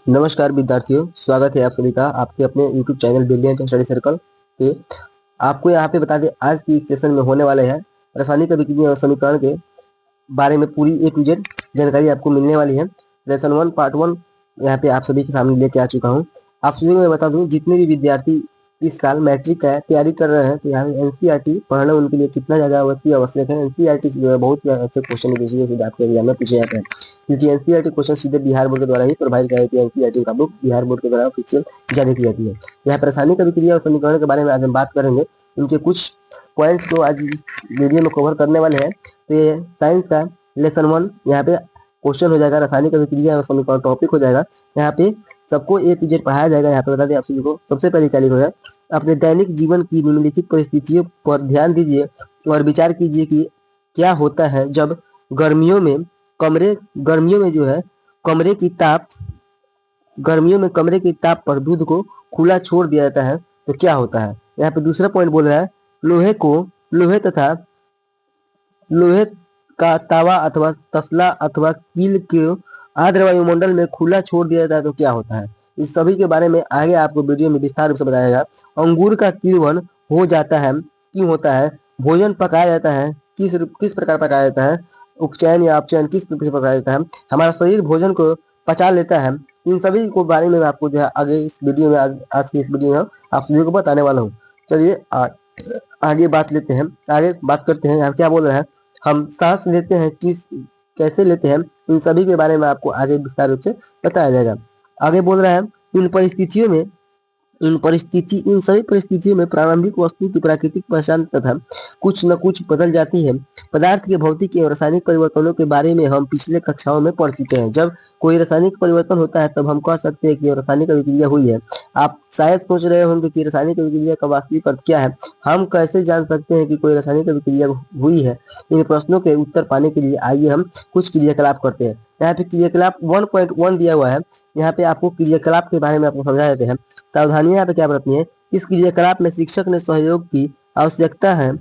नमस्कार विद्यार्थियों, स्वागत है आप सभी का आपके अपने YouTube channel brilliant study circle पे। आपको यहाँ पे बता दें, आज की इस सेशन में होने वाले हैं रासायनिक अभिक्रिया और समीकरण के बारे में पूरी A to Z जानकारी आपको मिलने वाली है। लेसन 1 पार्ट 1 यहाँ पे आप सभी के सामने लेके आ चुका हूँ। आप सभी को मैं बता दूं, जितने भी विद्यार्थी इस साल मैट्रिक का तैयारी कर रहे हैं तो यहाँ पे NCERT पढ़ना उनके लिए कितना ज़्यादा अति आवश्यक है। NCERT जो है बहुत ही अच्छे क्वेश्चन बेसिस आपके एग्जाम में पूछे जाते हैं, क्योंकि NCERT क्वेश्चन सीधे बिहार बोर्ड के द्वारा ही प्रोवाइड किया जाती है। NCERT का बुक बिहार बोर्ड के द्वारा ऑफिशियल जारी की जाती है। यहाँ पर रासायनिक अभिक्रिया और समीकरण के बारे में आज हम बात करेंगे। उनके कुछ पॉइंट्स को आज इस वीडियो में कवर करने वाले हैं। तो ये साइंस का लेसन 1 यहाँ पे क्वेश्चन हो जाएगा, रासायनिक अभिक्रिया और समीकरण टॉपिक हो जाएगा। यहाँ पे सबको A to Z पढ़ाया जाएगा। यहाँ पे बता दें आप सभी को, सबसे पहले क्या लिखा है, अपने दैनिक जीवन की निम्नलिखित परिस्थितियों पर ध्यान दीजिए और विचार कीजिए कि क्या होता है जब गर्मियों में जो है गर्मियों में कमरे की ताप पर दूध को खुला छोड़ दिया जाता है तो क्या होता है। यहाँ पे दूसरा पॉइंट बोल रहा है, लोहे का तावा अथवा तसला अथवा कील के आर्द्र वायुमंडल में खुला छोड़ दिया जाता है तो क्या होता है। इस सभी के बारे में आगे आपको वीडियो में विस्तार रूप से बताया जाएगा। अंगूर का किण्वन हो जाता है, क्यों होता है। भोजन पकाया जाता है, किस प्रकार पकाया जाता है। उपचयन या अपचयन किस प्रकार पकाया जाता है। हमारा शरीर भोजन को पचा लेता है। इन सभी को बारे में आपको जो है आगे इस वीडियो में आज की इस वीडियो में आप सभी को बताने वाला हूँ। चलिए आगे बात लेते हैं, आगे बात करते हैं। यहाँ क्या बोल रहा है, हम सांस लेते हैं कैसे लेते हैं, इन सभी के बारे में आपको आगे विस्तार रूप से बताया जाएगा। आगे बोल रहा है, इन सभी परिस्थितियों में प्रारंभिक वस्तु की प्राकृतिक पहचान तथा कुछ न कुछ बदल जाती है। पदार्थ के भौतिक एवं रासायनिक परिवर्तनों के बारे में हम पिछले कक्षाओं में पढ़ चुके हैं। जब कोई रासायनिक परिवर्तन होता है तब हम कह सकते हैं कि रासायनिक अभिक्रिया हुई है। आप शायद सोच रहे होंगे कि रासायनिक अभिक्रिया का वास्तविक अर्थ क्या है, हम कैसे जान सकते हैं कि कोई रासायनिक अभिक्रिया हुई है। इन प्रश्नों के उत्तर पाने के लिए आइए हम कुछ क्रियाकलाप करते हैं। यहाँ पे क्रियाकलाप 1.1 दिया हुआ है। यहाँ पे आपको क्रियाकलाप के बारे में आपको समझा देते हैं। सावधानियां यहाँ पे क्या बरतनी है, इस क्रियाकलाप में शिक्षक ने सहयोग की आवश्यकता है।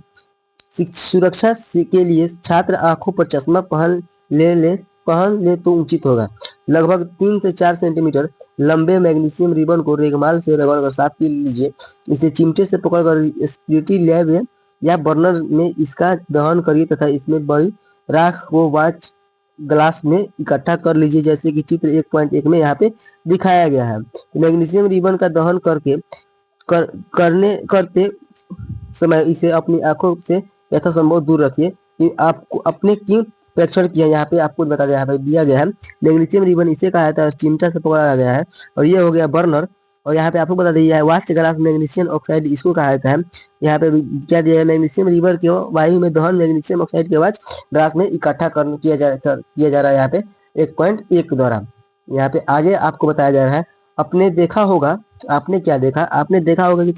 सुरक्षा के लिए छात्र आंखों पर चश्मा पहन ले तो उचित होगा। लगभग 3 से 4 सेंटीमीटर लंबे मैग्नीशियम रिबन को रेगमाल से रगड़कर साफ कर लीजिए। इसे चिमटे से पकड़कर स्पिरिटी लैब या बर्नर में इसका दहन करिए तथा इसमें बड़ी राख को वाच ग्लास में इकट्ठा कर लीजिए, जैसे कि चित्र 1.1 में यहाँ पे दिखाया गया है। मैग्नीशियम रिबन का दहन करते समय इसे अपनी आंखों से यथासंभव दूर रखिए। कि आपको अपने क्यों परीक्षण किया, यहाँ पे आपको बता दें, यहाँ पे दिया गया है मैग्नीशियम रिबन इसे कहा जाता है, चिमटा से पकड़ा गया है, और ये हो गया बर्नर। और यहाँ पे आपको बता दिया है वाच ग्लास मैग्नीशियम ऑक्साइड इसको कहा जाता है। यहाँ पे क्या दिया है, मैग्नीशियम रिबन के वायु में दहन मैग्नीशियम ऑक्साइड के वाच ग्लास में इकट्ठा किया जा रहा है यहाँ पे 1.1 द्वारा। यहाँ पे आगे आपको बताया जा रहा है, आपने क्या देखा, आपने देखा होगा कि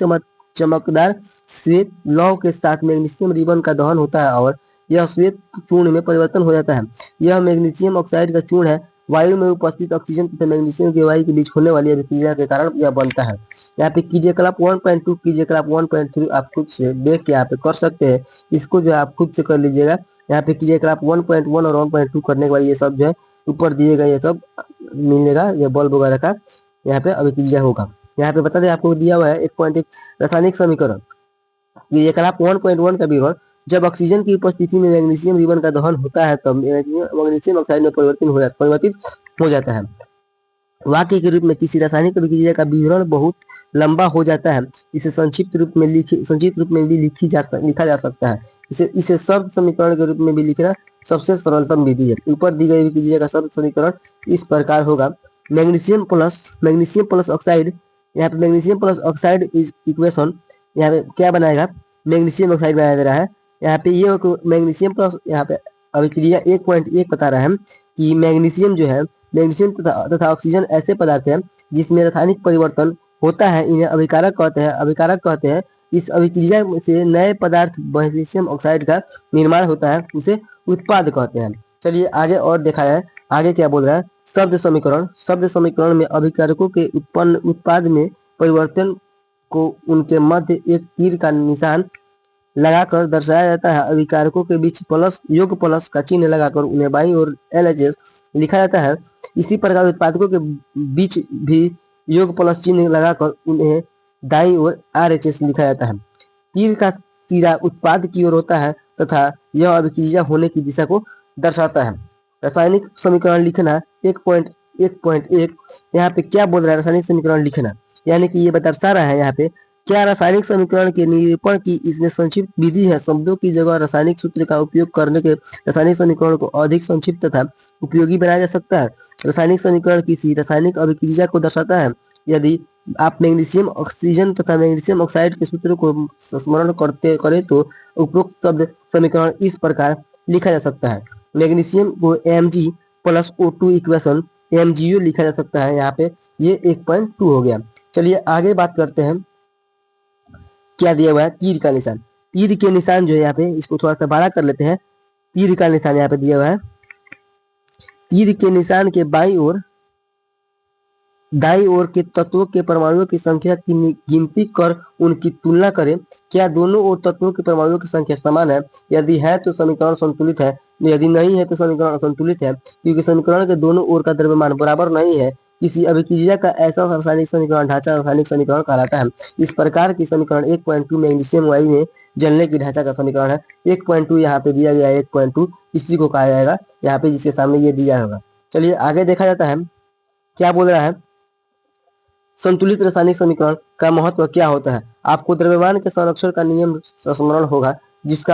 चमकदार श्वेत लौह के साथ मैग्नीशियम रिबन का दहन होता है और यह श्वेत चूर्ण में परिवर्तन हो जाता है। यह मैग्नीशियम ऑक्साइड का चूर्ण है। वायु में उपस्थित ऑक्सीजन तथा मैग्नीशियम के वायु के बीच होने वाली अभिक्रिया के कारण यह बनता है। यहाँ पे क्रियाकलाप 1.2 क्रियाकलाप 1.3 आप खुद से देख के यहाँ पे कर सकते हैं। इसको जो है आप खुद से कर लीजिएगा। यहाँ पे क्रियाकलाप 1.1 और 1.2 करने के बाद ये सब जो है ऊपर दिएगा, ये सब मिलेगा, ये बल्ब वगैरह का यहाँ पे अभिक्रिया होगा। यहाँ पे बता दें, आपको दिया हुआ है 1.1 रासायनिक समीकरण। क्रियाकलाप 1.1 का विवरण, जब ऑक्सीजन की उपस्थिति में मैग्नीशियम रिबन का दहन होता है तब मैग्नीशियम ऑक्साइड में परिवर्तित हो जाता है। वाक्य के रूप में किसी रासायनिक अभिक्रिया का विवरण बहुत लंबा हो जाता है। इसे संक्षिप्त रूप में भी लिखा जा सकता है। इसे शब्द समीकरण के रूप में भी लिखना सबसे सरलतम विधि है। ऊपर दी गई अभिक्रिया का शब्द समीकरण इस प्रकार होगा, मैग्नीशियम प्लस ऑक्साइड। यहाँ पे मैग्नीशियम प्लस ऑक्साइड इक्वेशन यहाँ पे क्या बनाएगा, मैग्नीशियम ऑक्साइड बनाया जा रहा है। यहाँ पे ये मैग्नीशियम प्लस, यहाँ पे अभिक्रिया 1.1 बता रहा है कि मैग्नीशियम जो है, मैग्नीशियम तथा ऑक्सीजन ऐसे पदार्थ हैं जिसमें रासायनिक परिवर्तन होता है, इन्हें अभिकारक कहते हैं। इस अभिक्रिया से नए पदार्थ मैग्नीशियम ऑक्साइड का निर्माण होता है, उसे उत्पाद कहते हैं। चलिए आगे और देखा जाए, आगे क्या बोल रहा है, शब्द समीकरण में अभिकारकों के उत्पाद में परिवर्तन को उनके मध्य एक तीर का निशान लगाकर दर्शाया जाता है। अभिकारकों के बीच प्लस योग प्लस का चिन्ह लगाकर उन्हें बाईं ओर LHS लिखा जाता है। इसी प्रकार उत्पादकों के बीच भी योग प्लस चिन्ह लगाकर उन्हें दाईं ओर RHS लिखा जाता है। तीर का सिरा उत्पाद की ओर होता है तथा यह अभिक्रिया होने की दिशा को दर्शाता है। रासायनिक समीकरण लिखना 1.1.1 यहाँ पे क्या बोल रहा है? रासायनिक समीकरण लिखना यानी कि ये दर्शा रहा है यहाँ पे क्या रासायनिक समीकरण के निरूपण की इसमें संक्षिप्त विधि है। शब्दों की जगह रासायनिक सूत्र का उपयोग करने के रासायनिक समीकरण को अधिक संक्षिप्त तथा उपयोगी बनाया जा सकता है। रासायनिक समीकरण किसी रासायनिक अभिक्रिया को दर्शाता है। यदि आप मैग्नीशियम ऑक्सीजन तथा मैग्नीशियम ऑक्साइड के सूत्र को स्मरण करें तो उपरोक्त शब्द समीकरण इस प्रकार लिखा जा सकता है। मैग्नीशियम को Mg plus O2 equation MgO लिखा जा सकता है। यहाँ पे ये 1.2 हो गया। चलिए आगे बात करते हैं। क्या दिया हुआ है? तीर का निशान। तीर के निशान जो है यहाँ पे इसको थोड़ा सा बड़ा कर लेते हैं। तीर का निशान यहाँ पे दिया हुआ है। तीर के निशान के बाईं ओर दाईं ओर के तत्वों के परमाणुओं की संख्या की गिनती कर उनकी तुलना करें। क्या दोनों ओर तत्वों के परमाणुओं की संख्या समान है? यदि है तो समीकरण संतुलित है, यदि नहीं है तो समीकरण असंतुलित है। क्योंकि समीकरण के दोनों ओर का द्रव्यमान बराबर नहीं है। किसी अभिक्रिया का ऐसा रासायनिक समीकरण ढांचा रासायनिक समीकरण कहलाता है। इस प्रकार की समीकरण 1.2 मैग्नीशियम वायु में जलने की ढांचा का समीकरण है। 1.2 यहाँ पे दिया गया है। 1.2 इसी को कहा जाएगा यहाँ पे जिसके सामने ये दिया होगा। चलिए आगे देखा जाता है क्या बोल रहा है। संतुलित रासायनिक समीकरण का महत्व क्या होता है? आपको द्रव्यमान के संरक्षण का नियम स्मरण होगा जिसका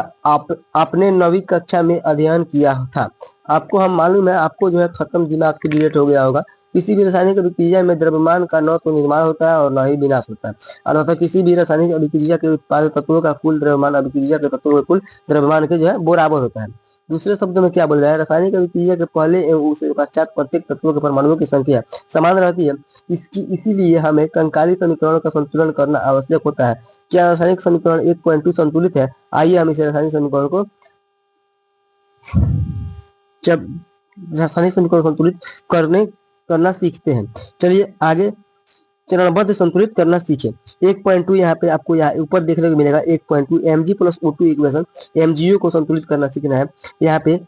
आपने 9वीं कक्षा में अध्ययन किया था। आपको हम मालूम है, आपको जो है खत्म दिमाग से डिलीट हो गया होगा। किसी भी रासायनिक अभिक्रिया में द्रव्यमान का न तो निर्माण होता है और न ही विनाश होता है। अर्थात किसी भी रासायनिक अभिक्रिया के उत्पादित तत्वों का कुल द्रव्यमान अभिक्रिया के तत्वों के कुल द्रव्यमान के जो है बराबर होता है। दूसरे शब्दों में क्या बोल रहा है? रासायनिक अभिक्रिया के पहले एवं उसके पश्चात प्रत्येक तत्वों के परमाणुओं की संख्या समान रहती है। इसीलिए हमें कंकाली समीकरणों का संतुलन करना आवश्यक होता है। क्या रासायनिक समीकरण 1.2 संतुलित है? आइए हम इसे रासायनिक समीकरण को जब रासायनिक समीकरण संतुलित करना सीखते हैं। चलिए आगे चरणबद्ध संतुलित करना सीखें। 1.2 यहाँ पे आपको यहाँ ऊपर देखने को मिलेगा 1.2 Mg plus O2 equation MgO को संतुलित करना सीखना है। यहाँ पे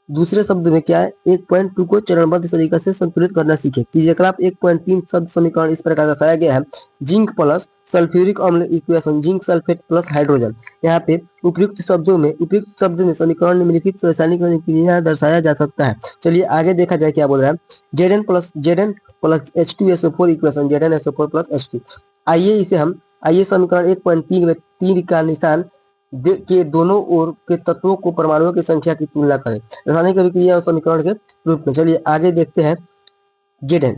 दूसरे शब्द में क्या है? 1.2 को चरणबद्ध तरीके से संतुलित करना सीखे। क्रियाकलाप 1.3 शब्द समीकरण इस प्रकार दर्शाया गया है। जिंक प्लस सल्फ्यूरिक अम्ल equation zinc sulphate plus hydrogen. यहाँ पे उपयुक्त शब्द में समीकरण निम्नलिखित रासायनिक क्रिया दर्शाया जा सकता है। चलिए आगे देखा जाए क्या बोल रहा है। Zn plus H2SO4 equation ZnSO4 plus H2। आइए समीकरण 1.3 में तीर का निशान के दोनों ओर के तत्वों को परमाणुओं की संख्या की तुलना करें रासायनिक अभिक्रिया और समीकरण के रूप में। चलिए आगे देखते हैं। Zn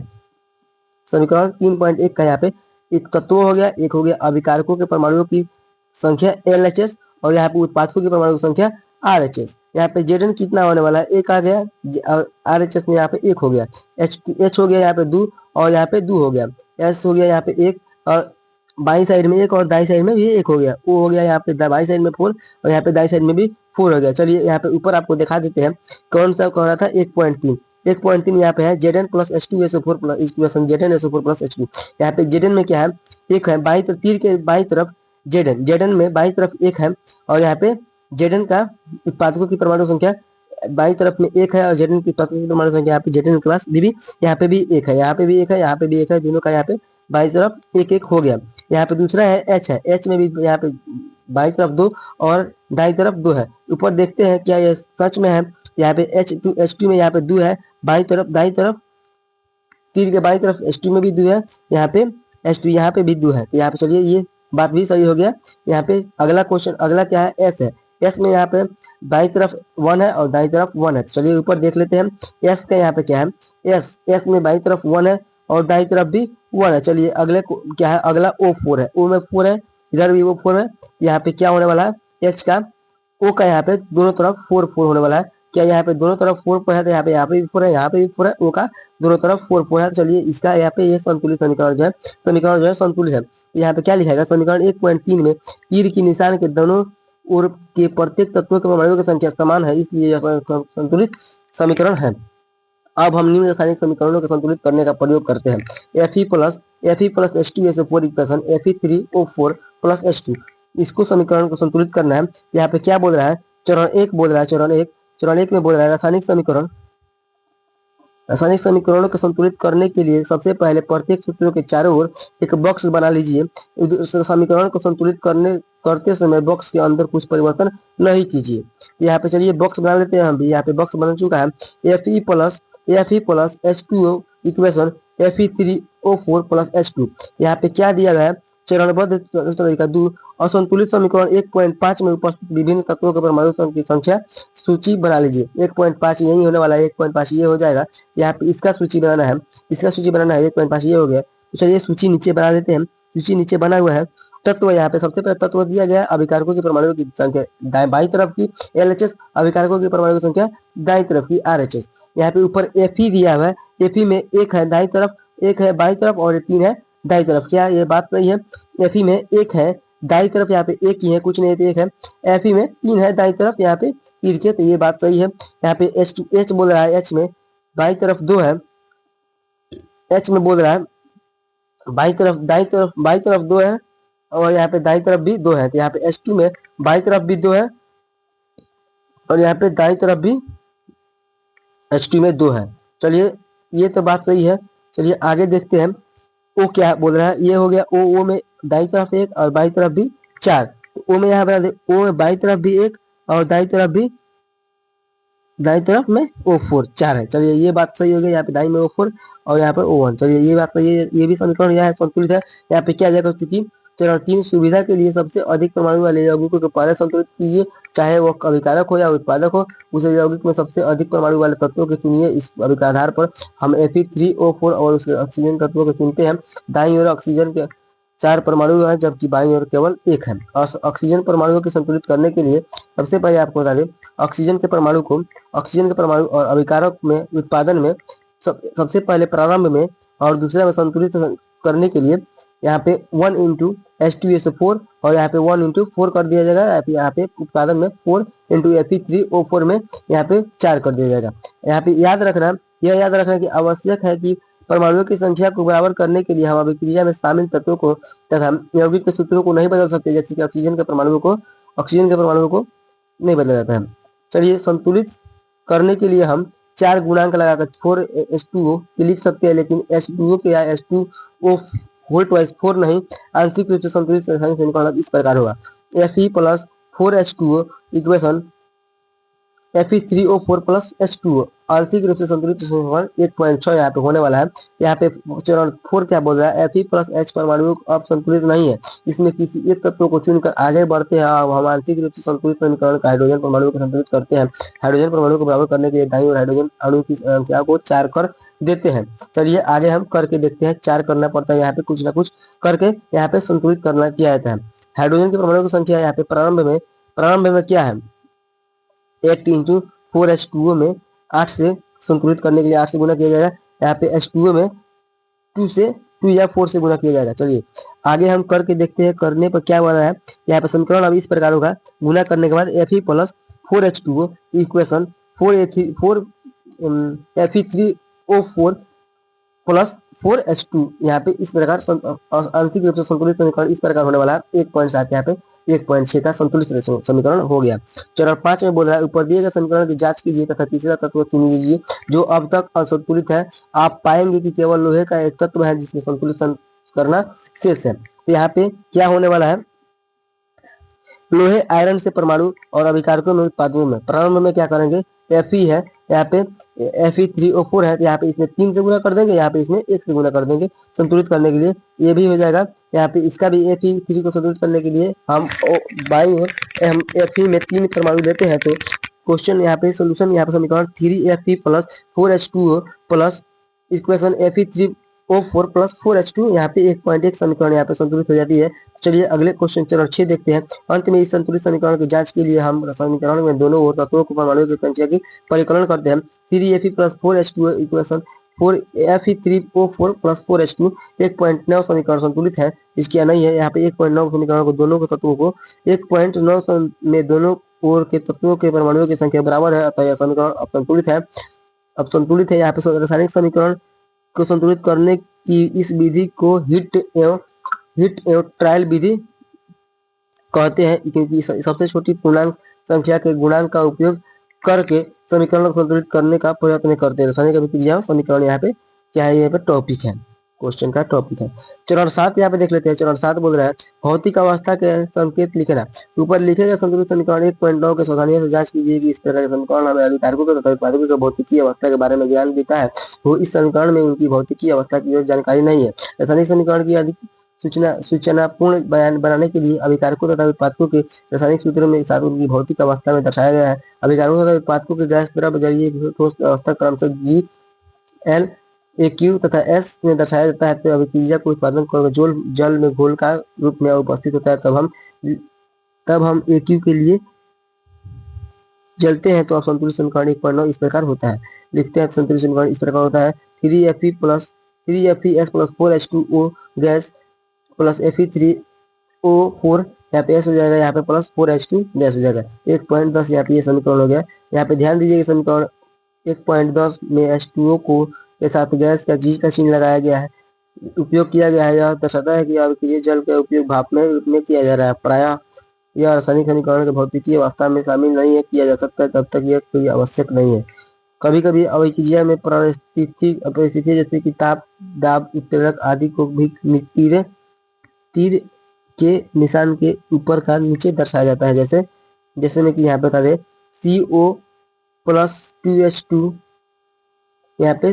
समीकरण 3.1 का यहाँ पे एक तत्व हो गया, एक हो गया अभिकारकों के परमाणुओं की संख्या LHS और यहाँ पे उत्पादकों के परमाणुओं की संख्या RHS। यहाँ पे Zn कितना होने वाला है? 1 आ गया और RHS में यहाँ पे 1 हो गया। H हो गया यहाँ पे 2 और यहाँ पे 2 हो गया। S हो गया यहाँ पे 1 और बाई साइड में 1 और दाई साइड में भी 1 हो गया। O हो गया यहाँ पे बाई साइड में 4 और यहाँ पे दाई साइड में भी 4 हो गया। चलिए यहाँ पे ऊपर आपको दिखा देते हैं कौन सा कह रहा था। 1.3 यहाँ पे है Zn plus H2SO4 plus equation ZnSO4 plus H2। यहाँ पे Zn में क्या है? 1 है बाई तरफ, तीर के बाई तरफ Zn में बाई तरफ 1 है और यहाँ पे Zn का उत्पादकों की परमाणु संख्या बाई तरफ में 1 है और Zn की उत्पादकों की परमाणु संख्या यहाँ पे Zn के पास भी यहाँ पे भी 1 है, यहाँ पे भी 1 है, यहाँ पे भी 1 है। दोनों का यहाँ पे बाई तरफ 1-1 हो गया। यहाँ पे दूसरा है H में भी यहाँ पे बाई तरफ 2 और दाई तरफ 2 है। ऊपर देखते हैं क्या ये सच में है। यहाँ पे H2 में यहाँ पे 2 है बाई तरफ, दाई तरफ तीर के बाई तरफ H2 में भी 2 है, यहाँ पे H2 यहाँ पे भी 2 है। तो यहाँ पे चलिए ये बात भी सही हो गया। यहाँ पे अगला क्वेश्चन अगला क्या है? S है। S में यहाँ पे बाई तरफ 1 है और दाई तरफ 1 है। चलिए ऊपर देख लेते हैं S का यहाँ पे क्या है। S में बाई तरफ 1 है और दाई तरफ भी 1 है। चलिए अगले क्या है? अगला O4 है। O में 4 है, इधर भी वो 4 है। यहाँ पे क्या होने वाला है? H का O का यहाँ पे दोनों तरफ 4 होने वाला है। क्या यहाँ पे दोनों तरफ 4 है तो यहाँ पे भी 4 है, यहाँ पे भी 4 है। O का दोनों तरफ 4 है। चलिए इसका यहाँ पे ये संतुलित समीकरण जो है संतुलित है। यहाँ पे क्या लिखा है? समीकरण 1.3 में तीर की निशान के दोनों ओर के प्रत्येक तत्वों के परमाणुओं की संख्या समान है, इसलिए यह संतुलित समीकरण है। अब हम निम्न रासायनिक समीकरणों को संतुलित करने का प्रयोग करते हैं। Fe plus H2SO4 equation Fe3O4 plus H2। इसको समीकरण को संतुलित करना है। यहाँ पे क्या बोल रहा है, चरण एक बोल रहा है, चरण एक में बोल रहा है रासायनिक समीकरणों को संतुलित करने के लिए सबसे पहले प्रत्येक सूत्रों के चारों ओर एक बॉक्स बना लीजिए। समीकरण को संतुलित करते समय बॉक्स के अंदर कुछ परिवर्तन नहीं कीजिए। यहाँ पे चलिए बॉक्स बना लेते हैं हम भी। यहाँ पे बॉक्स बन चुका है। Fe+ H2O equation Fe3O4 plus H2। यहाँ पे क्या दिया गया है, चरणबद्ध तरीका 2 असंतुलित समीकरण 1.5 में उपस्थित विभिन्न तत्वों के परमाणु की संख्या सूची बना लीजिए। 1.5 यही होने वाला है, 1.5 ये हो जाएगा। यहाँ पे इसका सूची बनाना है, 1.5 ये हो गया। तो चलिए सूची नीचे बना लेते हैं। सूची नीचे बना हुआ है। तत्व यहाँ पे सबसे पहले तत्व दिया गया है, अभिकारकों की परमाणु की संख्या बाई तरफ की LHS, अभिकारकों की परमाणु की संख्या दाई तरफ की RHS। यहाँ पे ऊपर Fe दिया हुआ है। Fe में एक है दाई तरफ, एक है बाई तरफ और 3 है दाई तरफ। क्या ये बात सही है? Fe में एक है दाई तरफ, यहाँ पे एक ही है, कुछ नहीं तो एक है। Fe में 3 है दाई तरफ, यहाँ पे तिरके, तो ये बात सही है। यहाँ पे H बोल रहा है, H में बाई तरफ 2 है, H में बोल रहा है बाई तरफ 2 है और यहाँ पे दाई तरफ भी 2 है। तो यहाँ पे H2 में बाई तरफ भी 2 है और यहाँ पे दाई तरफ भी H2 में 2 है। चलिए ये तो बात सही है। चलिए आगे देखते हैं। ओ क्या बोल रहा है, ये हो गया ओ में दाई तरफ 1 और बाई तरफ भी 4। तो ओ में यहाँ बना दे, ओ में बाई तरफ भी 1 और दाई तरफ में O4 4 है। चलिए ये बात सही हो गई। यहाँ पे दाई में O4 और यहाँ पर O1। चलिए ये बात सही है, ये भी समीकरण यहाँ संतुलित है। यहाँ पे क्या जाएगा, क्योंकि चरण 3 सुविधा के लिए सबसे अधिक परमाणु वाले यौगिकों को पहले संतुलित कीजिए, चाहे वह अभिकारक हो या उत्पादक हो। उस यौगिक में सबसे अधिक परमाणु वाले तत्वों के चुनिए। इस आधार पर हम Fe3O4 और उसके ऑक्सीजन तत्वों को चुनते हैं। दाईं ओर ऑक्सीजन के 4 परमाणु हैं जबकि बाईं ओर केवल 1 है। और ऑक्सीजन परमाणुओं को संतुलित करने के लिए सबसे पहले आपको बता दें, ऑक्सीजन के परमाणु और अभिकारक में उत्पादन में सबसे पहले प्रारंभ में और दूसरे में संतुलित करने के लिए यहाँ पे 1 इंटू H2SO4 और यहाँ पे 1 इंटू 4 कर दिया जाएगा। यहाँ पे उत्पादन में 4 इंटू Fe3O4 में यहाँ पे 4 कर दिया जाएगा। यहाँ पे याद रखना कि आवश्यक है कि परमाणुओं की संख्या को बराबर करने के लिए हम अभिक्रिया में शामिल तत्वों को तथा यौगिक के सूत्रों को नहीं बदल सकते, जैसे कि ऑक्सीजन के परमाणुओं को नहीं बदला जाता है। चलिए संतुलित करने के लिए हम 4 गुणांक लगाकर 4H2O लिख सकते हैं, लेकिन H2O के या H2O होल ट्वाइस 4 नहीं। आंशिक रूप से संतुलित रासायनिक समीकरण इस प्रकार होगा, Fe+4H2O equation Fe3O4 plus H2O। आंशिक रूप से संतुलित समीकरण 1.6 यहाँ पे होने वाला है। यहाँ पे चरण 4 क्या बोल रहा है, Fe+H परमाणु अब संतुलित नहीं है, इसमें किसी एक तत्व को चुनकर आगे बढ़ते हैं। अब हम आंशिक रूप से संतुलित समीकरण का हाइड्रोजन परमाणु को संतुलित करते हैं। हाइड्रोजन परमाणु को बराबर करने के लिए दाईं ओर हाइड्रोजन अणु की संख्या को 4 कर देते हैं। चलिए आगे हम करके देखते हैं। 4 करना पड़ता है, यहाँ पे कुछ ना कुछ करके यहाँ पे संतुलित किया जाता है। हाइड्रोजन की परमाणु की संख्या यहाँ पे प्रारंभ में क्या है, 8 इंटू 4H2O में 8 से संतुलित करने के लिए 8 से गुना किया जाएगा। यहाँ पे H2O में 2 या 4 से गुना किया जाएगा। चलिए आगे हम करके देखते हैं। करने पर क्या बना है, यहाँ पे समीकरण अभी इस प्रकार होगा, गुना करने के बाद Fe+4H2O equation 4Fe3O4 plus 4H2 यहाँ पे इस प्रकार आंशिक रूप से संतुलित समीकरण इस प्रकार होने वाला है। 1.7 यहाँ पे 1.6 का संतुलित समीकरण हो गया। चरण 5 में बोल रहा है, ऊपर दिए गए समीकरण की जांच कीजिए तथा तीसरा तत्व चुन लीजिए जो अब तक असंतुलित है। आप पाएंगे कि केवल लोहे का एक तत्व है जिसमें संतुलित करना शेष है। तो यहाँ पे क्या होने वाला है, लोहे आयरन से परमाणु और अभिकारकों में उत्पादों में प्रारंभ में क्या करेंगे, Fe है, यहाँ पे Fe3O4 है, तो यहाँ पे इसमें 3 से गुना कर देंगे, यहाँ पे इसमें 1 से गुना कर देंगे संतुलित करने के लिए। ये भी हो जाएगा। यहाँ पे इसका भी Fe3 को संतुलित करने के लिए हम बाई और हम Fe में 3 परमाणु लेते हैं। तो क्वेश्चन यहाँ पे सोल्यूशन, यहाँ पे समीकरण 3Fe+4H2O plus equation Fe3O4 plus 4H2 यहाँ पे 1.1 समीकरण यहाँ पे संतुलित हो जाती है। चलिए अगले क्वेश्चन चरण 6 देखते हैं। अंत में इस संतुलित समीकरण की जांच के लिए हम समीकरण में दोनों ओर तत्वों को परमाणुओं की संख्या की परिकलन करते हैं। 3Fe+4H2 equation 4Fe3O4 plus 4H2 1.9 समीकरण संतुलित है। इसकी नहीं है, यहाँ पे 1.9 समीकरण को दोनों के तत्वों को 1.9 में दोनों ओर के तत्वों के परमाणुओं की संख्या बराबर है, अतः यह समीकरण अब संतुलित है। यहाँ पे रासायनिक समीकरण को संतुलित करने की इस विधि को हिट एवं ट्रायल विधि कहते हैं, क्योंकि सबसे छोटी पूर्णांक संख्या के गुणांक का उपयोग करके समीकरण को संतुलित करने का प्रयत्न करते हैं। रासायनिक अभिक्रिया समीकरण यहाँ पे क्या है, यहाँ पे टॉपिक है, क्वेश्चन का टॉपिक है। चरण 7 यहाँ पे देख लेते हैं। चरण 7 बोल रहा है भौतिक अवस्था के संकेत लिखना। ऊपर लिखे गए संतुलित समीकरण 1.9 के सावधानी से जांच कीजिए कि इस प्रकार के समीकरण हमें अभिकारकों के तथा उत्पादकों के भौतिकीय अवस्था के बारे में ज्ञान देता है। वो इस समीकरण में उनकी भौतिकीय अवस्था की ओर जानकारी नहीं है। रासायनिक समीकरण की अधिक सूचनापूर्ण बयान बनाने के लिए अभिकारकों तथा उत्पादकों के रासायनिक सूत्रों में साथ उनकी भौतिक अवस्था में दर्शाया गया है। अभिकारकों तथा उत्पादकों के गैस द्रव जलीय ठोस अवस्था क्रमशः G, L, AQ तथा S में दर्शाया जाता है। तो अभिक्रिया को उत्पादन कर जल में घोल का रूप में उपस्थित होता है, तब हम AQ के लिए जलते हैं। तो अब संतुलित समीकरण 1.9 इस प्रकार होता है। लिखते हैं संतुलित समीकरण इस प्रकार होता है 3FeS plus 4H2O gas plus Fe3O4 यहाँ पे S हो जाएगा, यहाँ पे प्लस 4H2 गैस हो जाएगा। 1.10 यहाँ पे ये समीकरण हो गया। यहाँ पे ध्यान दीजिए समीकरण 1.10 में H2O को के साथ गैस का G का चिन्ह लगाया गया है, उपयोग किया गया है। यह दर्शाता है कि अभिक्रिया जल का उपयोग भाप में रूप में किया जा रहा है। प्रायः यह रासायनिक समीकरण के भौतिकीय अवस्था में शामिल नहीं है किया जा सकता, तब तक यह कोई आवश्यक नहीं है। कभी कभी अभिक्रिया में परिस्थिति जैसे कि ताप, दाब, उत्प्रेरक आदि को भी तीर के निशान के ऊपर का नीचे दर्शाया जाता है। जैसे में कि यहाँ पे बता दे CO प्लस 2H2 यहाँ पे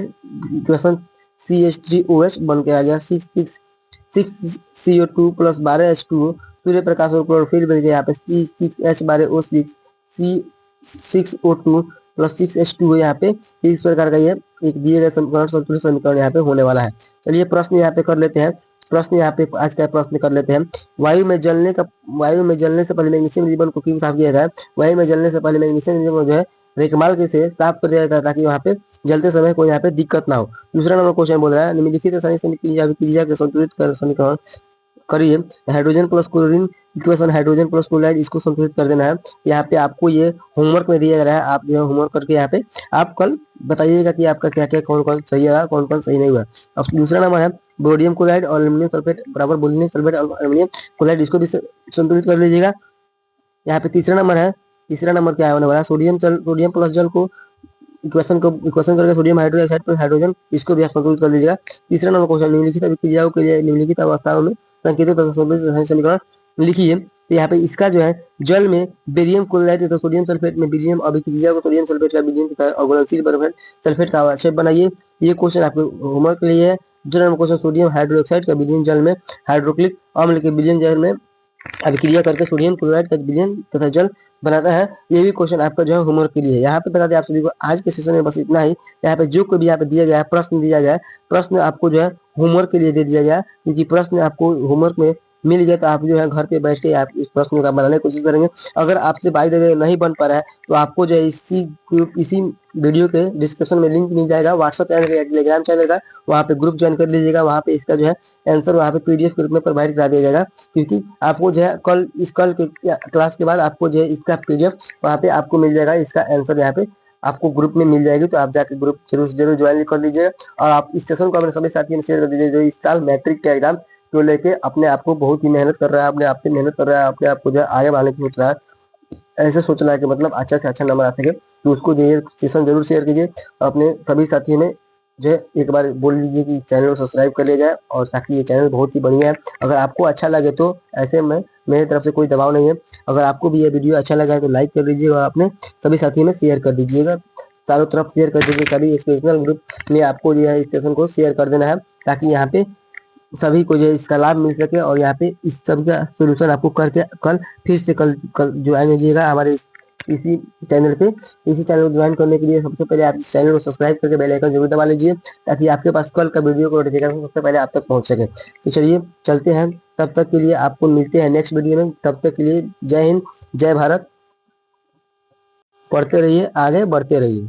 इक्वेशन CH3OH बन के आ गया। 6CO2 plus 12H2O Surya Prakash और क्लोरोफिल बन गया। यहाँ पे C6H12O6 C6O2 प्लस 6H2O यहाँ पे इस प्रकार का ये एक दिए गए समीकरण संतुलित समीकरण यहाँ पे होने वाला है। चलिए प्रश्न यहाँ पे कर लेते हैं। प्रश्न यहाँ पे आज का प्रश्न कर लेते हैं। वायु में जलने से पहले मैग्नीशियम रिबन को क्यों साफ किया जाता है? वायु में जलने से पहले मैग्नीशियम रिबन को जो है रेकमाल से साफ कर दिया जाता है ताकि वहाँ पे जलते समय कोई यहाँ पे दिक्कत ना हो। दूसरा नंबर क्वेश्चन बोल रहा है निम्नलिखित रासायनिक अभिक्रिया के संतुलित कर समीकरण करिए। Hydrogen plus chlorine equation, hydrogen plus chloride, इसको संतुलित कर देना है। यहाँ पे आपको ये होमवर्क में दिया गया है, आप जो है होमवर्क करके यहाँ पे आप कल बताइएगा कि आपका क्या क्या कौन कौन सही है कौन कौन सही नहीं हुआ। अब दूसरा नंबर है बोडियम क्लोराइड और एल्यूमिनियम सल्फेट बराबर बोलियम सल्फेट और एल्यूमिनियम क्लोराइड, इसको भी संतुलित कर लीजिएगा। यहाँ पे तीसरा नंबर क्या होने वाला है सोडियम प्लस जल को इक्वेशन करके सोडियम हाइड्रोक्साइड प्लस हाइड्रोजन, इसको भी आप संतुलित कर लीजिएगा। तीसरा नंबर क्वेश्चन निम्नलिखित अभिक्रियाओं के लिए निम्नलिखित अवस्थाओं में संकेतों तथा संतुलित समीकरण लिखिए। तो यहाँ पे इसका जो है जल में बेरियम क्लोराइड तथा सोडियम सल्फेट में बेरियम अभिक्रिया को सोडियम सल्फेट का बेरियम तथा अघुलनशील बर्फ सल्फेट का अवक्षेप बनाइए। ये क्वेश्चन आपके होमवर्क के लिए है। दूसरा नंबर क्वेश्चन सोडियम हाइड्रोक्साइड का विलयन जल में हाइड्रोक्लिक अम्ल के विलयन जल में अभिक्रिया करके सोडियम क्लोराइड का विलयन तथा जल बनाता है। ये भी क्वेश्चन आपका जो है होमवर्क के लिए है। यहाँ पे बता दें आप सभी को आज के सेशन में बस इतना ही। यहाँ पे जो कोई भी यहाँ पे दिया गया है प्रश्न दिया गया है, प्रश्न आपको जो है होमवर्क के लिए दे दिया गया है, क्योंकि प्रश्न आपको होमवर्क में मिल गया तो आप जो है घर पे बैठ के आप इस प्रश्न का बनाने की कोशिश करेंगे। अगर आपसे बाय द वे नहीं बन पा रहा है तो आपको जो है इसी वीडियो के डिस्क्रिप्शन में लिंक मिल जाएगा व्हाट्सएप चैनल का, टेलीग्राम चैनल का, वहाँ पे ग्रुप ज्वाइन कर लीजिएगा। वहाँ पे इसका जो है आंसर वहाँ पे PDF के रूप में प्रोवाइड करा दिया जाएगा, क्योंकि आपको जो है कल के क्लास के बाद आपको जो है इसका PDF वहाँ पे आपको मिल जाएगा। इसका आंसर यहाँ पे आपको ग्रुप में मिल जाएगी, तो आप जाके ग्रुप जरूर ज्वाइन कर लीजिएगा। और आप इस सेशन को अपने सभी साथियों में शेयर कर दीजिए जो इस साल मैट्रिक के एग्जाम को लेके अपने आप को बहुत ही मेहनत कर रहा है, अपने आप पे मेहनत कर रहा है, अपने आप को जो है आगे बढ़ाने की सोच रहा है, ऐसे सोचना है कि मतलब अच्छा से अच्छा नंबर आ सके। तो उसको जो है सेशन जरूर शेयर कीजिए। अपने सभी साथियों में जो है एक बार बोल लीजिए कि चैनल को सब्सक्राइब कर लिया जाए, और ताकि ये चैनल बहुत ही बढ़िया है। अगर आपको अच्छा लगे तो ऐसे में मेरी तरफ से कोई दबाव नहीं है। अगर आपको भी ये वीडियो अच्छा लगा है तो लाइक कर लीजिएगा और अपने सभी साथियों में शेयर कर दीजिएगा, चारों तरफ शेयर कर दीजिए। सभी एजुकेशनल ग्रुप में आपको जो है इस सेशन को शेयर कर देना है, ताकि यहाँ पे सभी को जो है इसका लाभ मिल सके। और यहाँ पे इस सब का सोल्यूशन आपको करके कल फिर से कल ज्वाइन कीजिएगा हमारे इसी चैनल पे। इसी चैनल को ज्वाइन करने के लिए सबसे पहले आप इस चैनल को सब्सक्राइब करके बेल आइकन जरूर दबा लीजिए, ताकि आपके पास कल का वीडियो को नोटिफिकेशन सबसे पहले आप तक पहुंच सके। तो चलिए चलते हैं, तब तक के लिए आपको मिलते हैं नेक्स्ट वीडियो में। तब तक के लिए जय हिंद, जय भारत। पढ़ते रहिए, आगे बढ़ते रहिए।